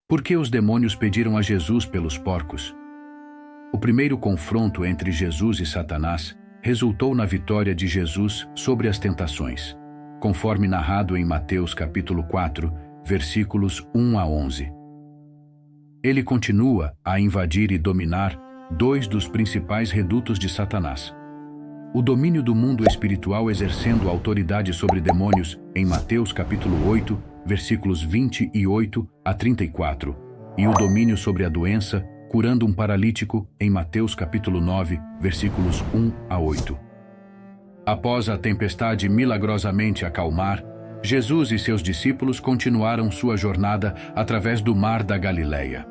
Por que os demônios pediram a Jesus pelos porcos? O primeiro confronto entre Jesus e Satanás resultou na vitória de Jesus sobre as tentações, conforme narrado em Mateus capítulo 4, versículos 1 a 11. Ele continua a invadir e dominar dois dos principais redutos de Satanás. O domínio do mundo espiritual exercendo autoridade sobre demônios em Mateus capítulo 8, versículos 28 a 34, e o domínio sobre a doença, curando um paralítico em Mateus capítulo 9, versículos 1 a 8. Após a tempestade milagrosamente acalmar, Jesus e seus discípulos continuaram sua jornada através do Mar da Galileia.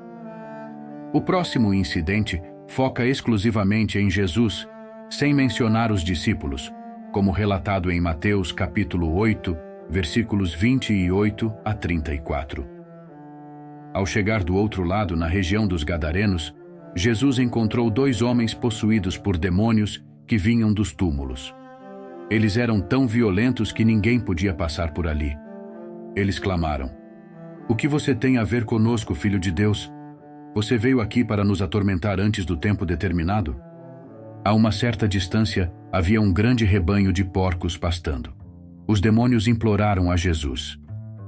O próximo incidente foca exclusivamente em Jesus, sem mencionar os discípulos, como relatado em Mateus capítulo 8, versículos 28 a 34. Ao chegar do outro lado, na região dos Gadarenos, Jesus encontrou dois homens possuídos por demônios que vinham dos túmulos. Eles eram tão violentos que ninguém podia passar por ali. Eles clamaram: "O que você tem a ver conosco, Filho de Deus? Você veio aqui para nos atormentar antes do tempo determinado?" A uma certa distância, havia um grande rebanho de porcos pastando. Os demônios imploraram a Jesus: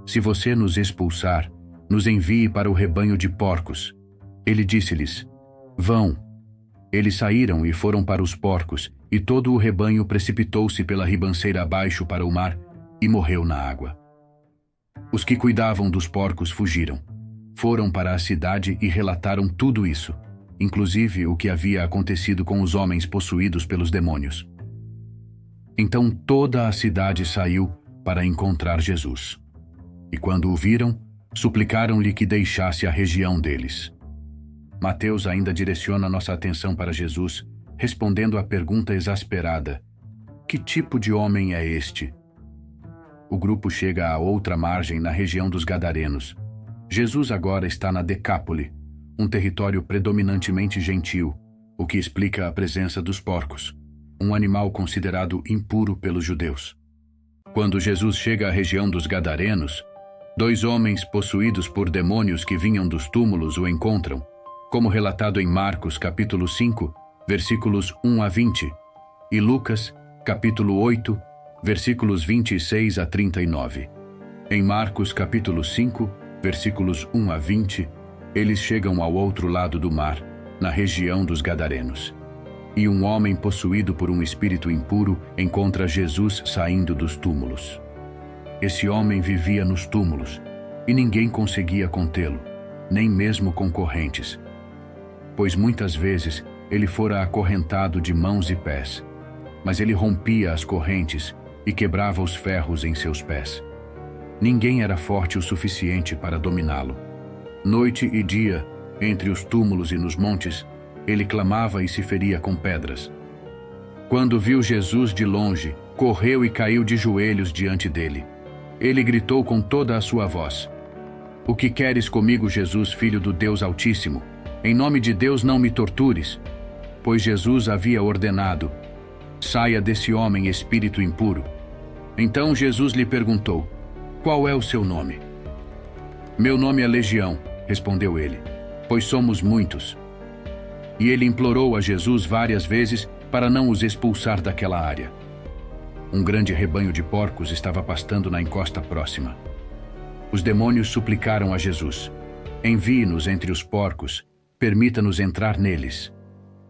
"Se você nos expulsar, nos envie para o rebanho de porcos." Ele disse-lhes: "Vão." Eles saíram e foram para os porcos, e todo o rebanho precipitou-se pela ribanceira abaixo para o mar e morreu na água. Os que cuidavam dos porcos fugiram. Foram para a cidade e relataram tudo isso, inclusive o que havia acontecido com os homens possuídos pelos demônios. Então toda a cidade saiu para encontrar Jesus. E quando o viram, suplicaram-lhe que deixasse a região deles. Mateus ainda direciona nossa atenção para Jesus, respondendo à pergunta exasperada: "Que tipo de homem é este?" O grupo chega à outra margem, na região dos Gadarenos. Jesus agora está na Decápole, um território predominantemente gentil, o que explica a presença dos porcos, um animal considerado impuro pelos judeus. Quando Jesus chega à região dos Gadarenos, dois homens possuídos por demônios que vinham dos túmulos o encontram, como relatado em Marcos capítulo 5, versículos 1 a 20, e Lucas capítulo 8, versículos 26 a 39. Em Marcos capítulo 5, versículos 1 a 20, eles chegam ao outro lado do mar, na região dos Gadarenos. E um homem possuído por um espírito impuro encontra Jesus saindo dos túmulos. Esse homem vivia nos túmulos, e ninguém conseguia contê-lo, nem mesmo com correntes, pois muitas vezes ele fora acorrentado de mãos e pés, mas ele rompia as correntes e quebrava os ferros em seus pés. Ninguém era forte o suficiente para dominá-lo. Noite e dia, entre os túmulos e nos montes, ele clamava e se feria com pedras. Quando viu Jesus de longe, correu e caiu de joelhos diante dele. Ele gritou com toda a sua voz: "O que queres comigo, Jesus, Filho do Deus Altíssimo? Em nome de Deus, não me tortures." Pois Jesus havia ordenado: "Saia desse homem, espírito impuro." Então Jesus lhe perguntou: "Qual é o seu nome?" "Meu nome é Legião", respondeu ele, "pois somos muitos." E ele implorou a Jesus várias vezes para não os expulsar daquela área. Um grande rebanho de porcos estava pastando na encosta próxima. Os demônios suplicaram a Jesus: "Envie-nos entre os porcos, permita-nos entrar neles."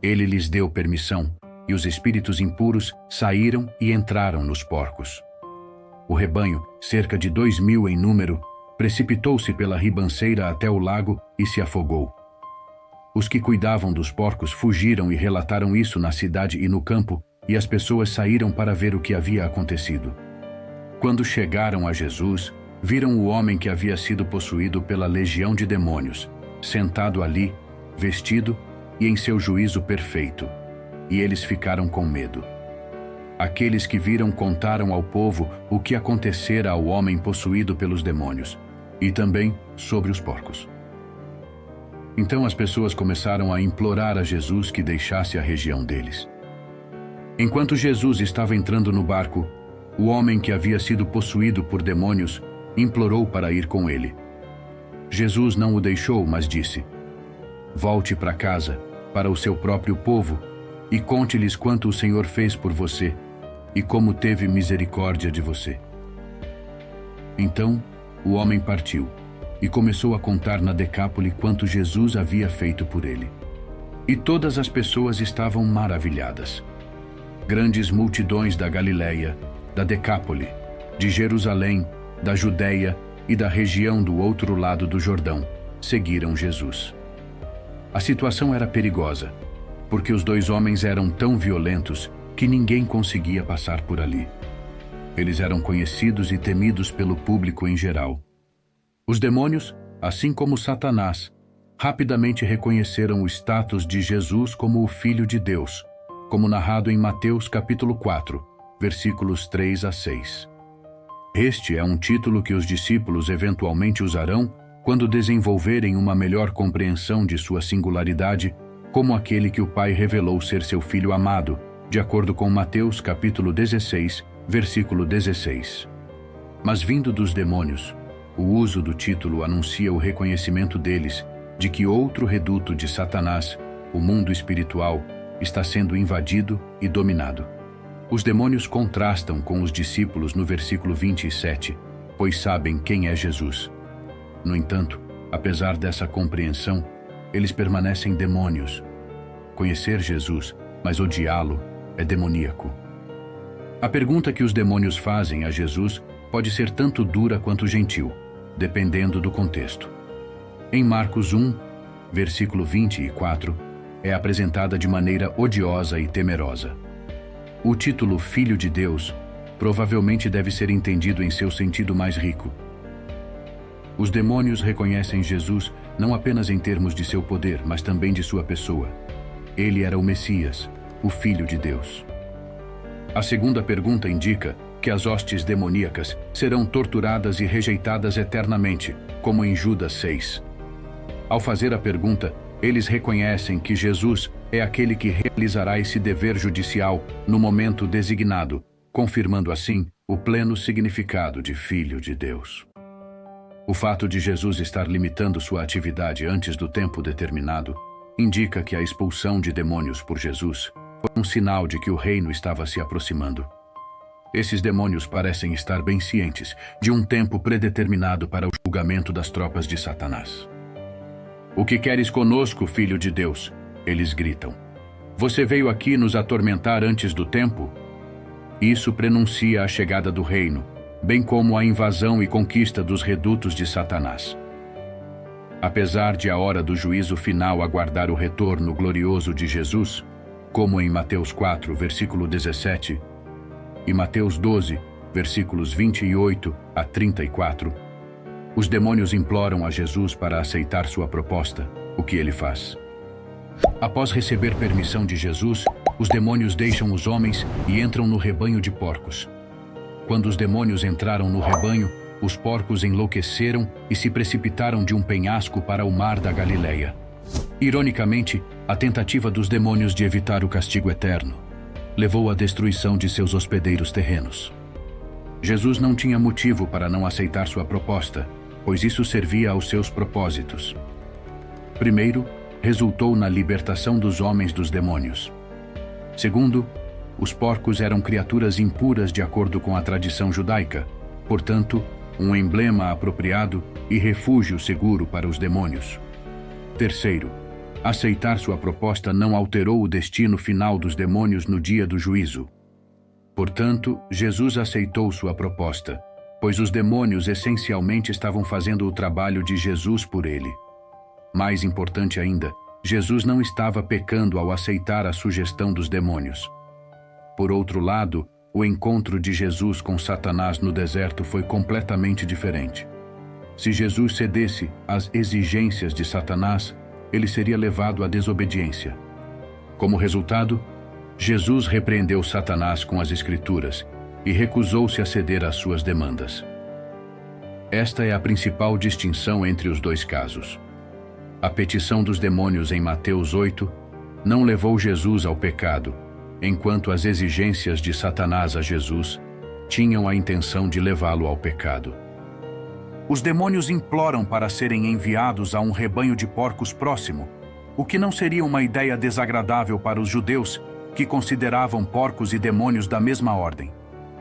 Ele lhes deu permissão, e os espíritos impuros saíram e entraram nos porcos. O rebanho, cerca de 2.000 em número, precipitou-se pela ribanceira até o lago e se afogou. Os que cuidavam dos porcos fugiram e relataram isso na cidade e no campo, e as pessoas saíram para ver o que havia acontecido. Quando chegaram a Jesus, viram o homem que havia sido possuído pela legião de demônios, sentado ali, vestido e em seu juízo perfeito, e eles ficaram com medo. Aqueles que viram contaram ao povo o que acontecera ao homem possuído pelos demônios, e também sobre os porcos. Então as pessoas começaram a implorar a Jesus que deixasse a região deles. Enquanto Jesus estava entrando no barco, o homem que havia sido possuído por demônios implorou para ir com ele. Jesus não o deixou, mas disse: Volte para casa, para o seu próprio povo, e conte-lhes quanto o Senhor fez por você e como teve misericórdia de você. Então, o homem partiu e começou a contar na Decápole quanto Jesus havia feito por ele. E todas as pessoas estavam maravilhadas. Grandes multidões da Galileia, da Decápole, de Jerusalém, da Judéia e da região do outro lado do Jordão seguiram Jesus. A situação era perigosa, porque os dois homens eram tão violentos que ninguém conseguia passar por ali. Eles eram conhecidos e temidos pelo público em geral. Os demônios, assim como Satanás, rapidamente reconheceram o status de Jesus como o Filho de Deus, como narrado em Mateus capítulo 4, versículos 3 a 6. Este é um título que os discípulos eventualmente usarão quando desenvolverem uma melhor compreensão de sua singularidade, como aquele que o Pai revelou ser seu Filho amado, de acordo com Mateus capítulo 16, versículo 16. Mas vindo dos demônios, o uso do título anuncia o reconhecimento deles de que outro reduto de Satanás, o mundo espiritual, está sendo invadido e dominado. Os demônios contrastam com os discípulos no versículo 27, pois sabem quem é Jesus. No entanto, apesar dessa compreensão, eles permanecem demônios. Conhecer Jesus, mas odiá-lo, é demoníaco. A pergunta que os demônios fazem a Jesus pode ser tanto dura quanto gentil, dependendo do contexto. Em Marcos 1, versículo 24, é apresentada de maneira odiosa e temerosa. O título Filho de Deus provavelmente deve ser entendido em seu sentido mais rico. Os demônios reconhecem Jesus não apenas em termos de seu poder, mas também de sua pessoa. Ele era o Messias, o Filho de Deus. A segunda pergunta indica que as hostes demoníacas serão torturadas e rejeitadas eternamente, como em Judas 6. Ao fazer a pergunta, eles reconhecem que Jesus é aquele que realizará esse dever judicial no momento designado, confirmando assim o pleno significado de Filho de Deus. O fato de Jesus estar limitando sua atividade antes do tempo determinado indica que a expulsão de demônios por Jesus foi um sinal de que o reino estava se aproximando. Esses demônios parecem estar bem cientes de um tempo predeterminado para o julgamento das tropas de Satanás. O que queres conosco, Filho de Deus? Eles gritam. Você veio aqui nos atormentar antes do tempo? Isso prenuncia a chegada do reino, bem como a invasão e conquista dos redutos de Satanás. Apesar de a hora do juízo final aguardar o retorno glorioso de Jesus, como em Mateus 4, versículo 17, e Mateus 12, versículos 28 a 34, os demônios imploram a Jesus para aceitar sua proposta, o que ele faz. Após receber permissão de Jesus, os demônios deixam os homens e entram no rebanho de porcos. Quando os demônios entraram no rebanho, os porcos enlouqueceram e se precipitaram de um penhasco para o mar da Galileia. Ironicamente, a tentativa dos demônios de evitar o castigo eterno levou à destruição de seus hospedeiros terrenos. Jesus não tinha motivo para não aceitar sua proposta, pois isso servia aos seus propósitos. Primeiro, resultou na libertação dos homens dos demônios. Segundo, os porcos eram criaturas impuras de acordo com a tradição judaica, portanto, um emblema apropriado e refúgio seguro para os demônios. Terceiro, aceitar sua proposta não alterou o destino final dos demônios no dia do juízo. Portanto, Jesus aceitou sua proposta, pois os demônios essencialmente estavam fazendo o trabalho de Jesus por ele. Mais importante ainda, Jesus não estava pecando ao aceitar a sugestão dos demônios. Por outro lado, o encontro de Jesus com Satanás no deserto foi completamente diferente. Se Jesus cedesse às exigências de Satanás, ele seria levado à desobediência. Como resultado, Jesus repreendeu Satanás com as Escrituras e recusou-se a ceder às suas demandas. Esta é a principal distinção entre os dois casos. A petição dos demônios em Mateus 8 não levou Jesus ao pecado, enquanto as exigências de Satanás a Jesus tinham a intenção de levá-lo ao pecado. Os demônios imploram para serem enviados a um rebanho de porcos próximo, o que não seria uma ideia desagradável para os judeus, que consideravam porcos e demônios da mesma ordem.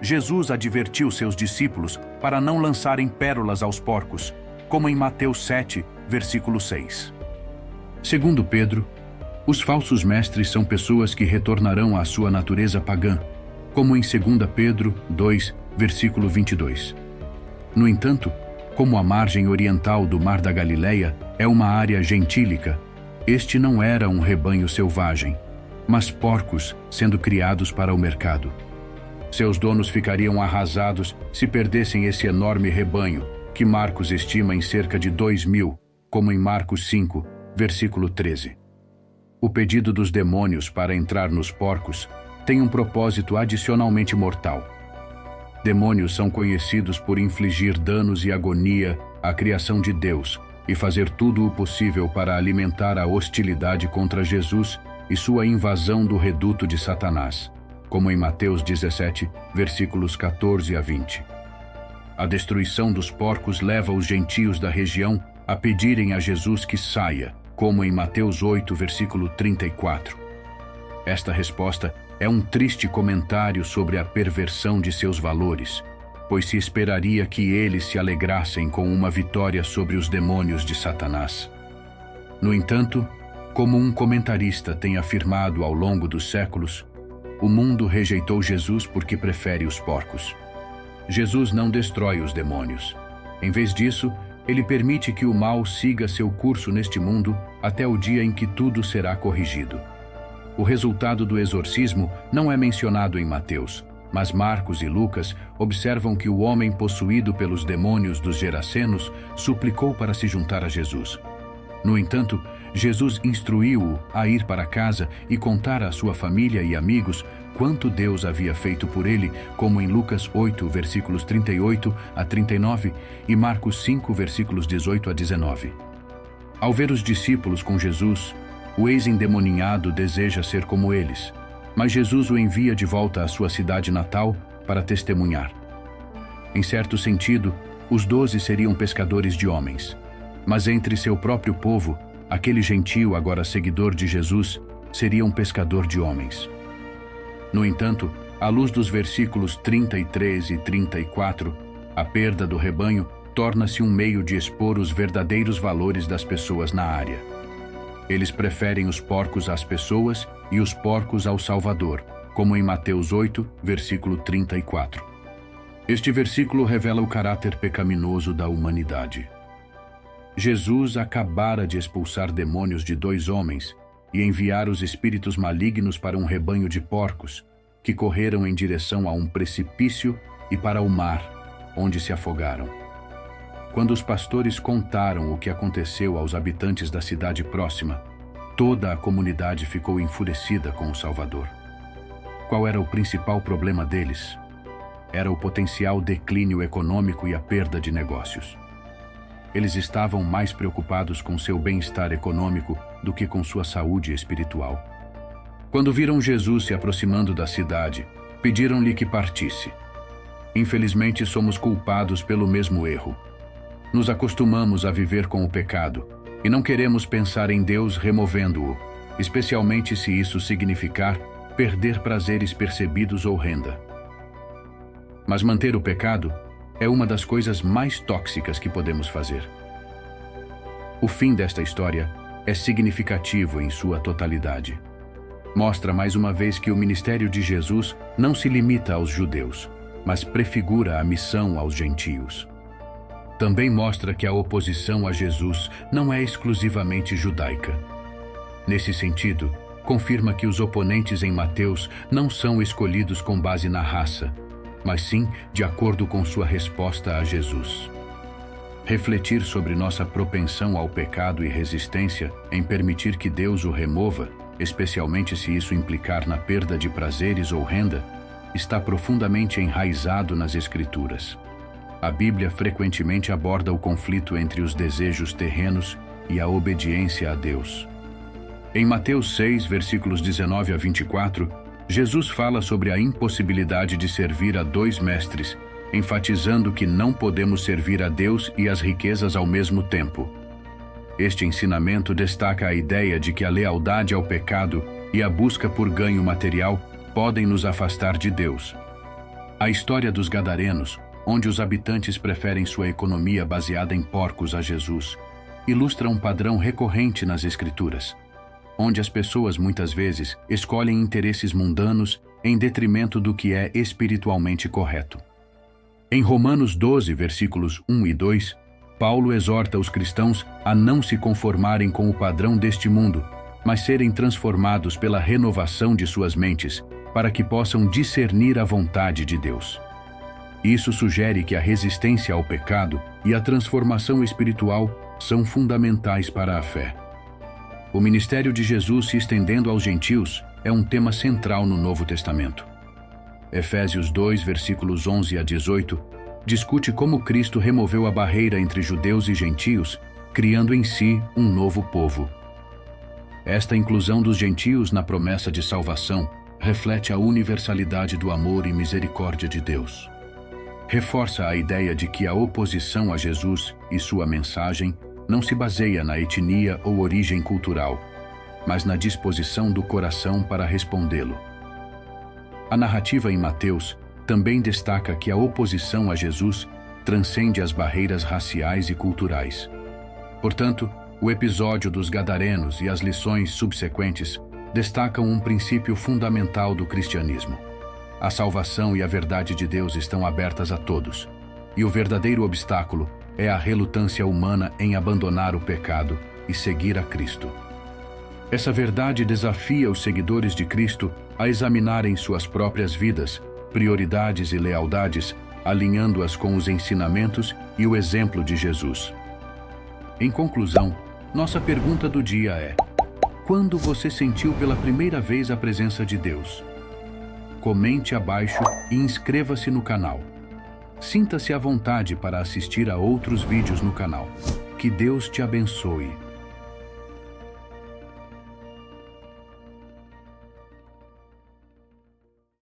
Jesus advertiu seus discípulos para não lançarem pérolas aos porcos, como em Mateus 7, versículo 6. Segundo Pedro, os falsos mestres são pessoas que retornarão à sua natureza pagã, como em 2 Pedro 2, versículo 22. No entanto, como a margem oriental do Mar da Galileia é uma área gentílica, este não era um rebanho selvagem, mas porcos sendo criados para o mercado. Seus donos ficariam arrasados se perdessem esse enorme rebanho, que Marcos estima em cerca de 2.000, como em Marcos 5, versículo 13. O pedido dos demônios para entrar nos porcos tem um propósito adicionalmente mortal. Demônios são conhecidos por infligir danos e agonia à criação de Deus e fazer tudo o possível para alimentar a hostilidade contra Jesus e sua invasão do reduto de Satanás, como em Mateus 17, versículos 14 a 20. A destruição dos porcos leva os gentios da região a pedirem a Jesus que saia, como em Mateus 8, versículo 34. Esta resposta é um triste comentário sobre a perversão de seus valores, pois se esperaria que eles se alegrassem com uma vitória sobre os demônios de Satanás. No entanto, como um comentarista tem afirmado ao longo dos séculos, o mundo rejeitou Jesus porque prefere os porcos. Jesus não destrói os demônios. Em vez disso, ele permite que o mal siga seu curso neste mundo até o dia em que tudo será corrigido. O resultado do exorcismo não é mencionado em Mateus, mas Marcos e Lucas observam que o homem possuído pelos demônios dos Gerasenos suplicou para se juntar a Jesus. No entanto, Jesus instruiu-o a ir para casa e contar à sua família e amigos quanto Deus havia feito por ele, como em Lucas 8, versículos 38 a 39 e Marcos 5, versículos 18 a 19. Ao ver os discípulos com Jesus, o ex-endemoninhado deseja ser como eles, mas Jesus o envia de volta à sua cidade natal para testemunhar. Em certo sentido, os 12 seriam pescadores de homens, mas entre seu próprio povo, aquele gentio, agora seguidor de Jesus, seria um pescador de homens. No entanto, à luz dos versículos 33 e 34, a perda do rebanho torna-se um meio de expor os verdadeiros valores das pessoas na área. Eles preferem os porcos às pessoas e os porcos ao Salvador, como em Mateus 8, versículo 34. Este versículo revela o caráter pecaminoso da humanidade. Jesus acabara de expulsar demônios de 2 homens e enviar os espíritos malignos para um rebanho de porcos, que correram em direção a um precipício e para o mar, onde se afogaram. Quando os pastores contaram o que aconteceu aos habitantes da cidade próxima, toda a comunidade ficou enfurecida com o Salvador. Qual era o principal problema deles? Era o potencial declínio econômico e a perda de negócios. Eles estavam mais preocupados com seu bem-estar econômico do que com sua saúde espiritual. Quando viram Jesus se aproximando da cidade, pediram-lhe que partisse. Infelizmente, somos culpados pelo mesmo erro. Nos acostumamos a viver com o pecado e não queremos pensar em Deus removendo-o, especialmente se isso significar perder prazeres percebidos ou renda. Mas manter o pecado é uma das coisas mais tóxicas que podemos fazer. O fim desta história é significativo em sua totalidade. Mostra mais uma vez que o ministério de Jesus não se limita aos judeus, mas prefigura a missão aos gentios. Também mostra que a oposição a Jesus não é exclusivamente judaica. Nesse sentido, confirma que os oponentes em Mateus não são escolhidos com base na raça, mas sim de acordo com sua resposta a Jesus. Refletir sobre nossa propensão ao pecado e resistência em permitir que Deus o remova, especialmente se isso implicar na perda de prazeres ou renda, está profundamente enraizado nas Escrituras. A Bíblia frequentemente aborda o conflito entre os desejos terrenos e a obediência a Deus. Em Mateus 6, versículos 19 a 24, Jesus fala sobre a impossibilidade de servir a 2 mestres enfatizando que não podemos servir a Deus e as riquezas ao mesmo tempo. Este ensinamento destaca a ideia de que a lealdade ao pecado e a busca por ganho material podem nos afastar de Deus. A história dos Gadarenos, onde os habitantes preferem sua economia baseada em porcos a Jesus, ilustra um padrão recorrente nas Escrituras, onde as pessoas muitas vezes escolhem interesses mundanos em detrimento do que é espiritualmente correto. Em Romanos 12, versículos 1 e 2, Paulo exorta os cristãos a não se conformarem com o padrão deste mundo, mas serem transformados pela renovação de suas mentes, para que possam discernir a vontade de Deus. Isso sugere que a resistência ao pecado e a transformação espiritual são fundamentais para a fé. O ministério de Jesus se estendendo aos gentios é um tema central no Novo Testamento. Efésios 2, versículos 11 a 18, discute como Cristo removeu a barreira entre judeus e gentios, criando em si um novo povo. Esta inclusão dos gentios na promessa de salvação reflete a universalidade do amor e misericórdia de Deus. Reforça a ideia de que a oposição a Jesus e sua mensagem não se baseia na etnia ou origem cultural, mas na disposição do coração para respondê-lo. A narrativa em Mateus também destaca que a oposição a Jesus transcende as barreiras raciais e culturais. Portanto, o episódio dos Gadarenos e as lições subsequentes destacam um princípio fundamental do cristianismo. A salvação e a verdade de Deus estão abertas a todos, e o verdadeiro obstáculo é a relutância humana em abandonar o pecado e seguir a Cristo. Essa verdade desafia os seguidores de Cristo a examinarem suas próprias vidas, prioridades e lealdades, alinhando-as com os ensinamentos e o exemplo de Jesus. Em conclusão, nossa pergunta do dia é: quando você sentiu pela primeira vez a presença de Deus? Comente abaixo e inscreva-se no canal. Sinta-se à vontade para assistir a outros vídeos no canal. Que Deus te abençoe.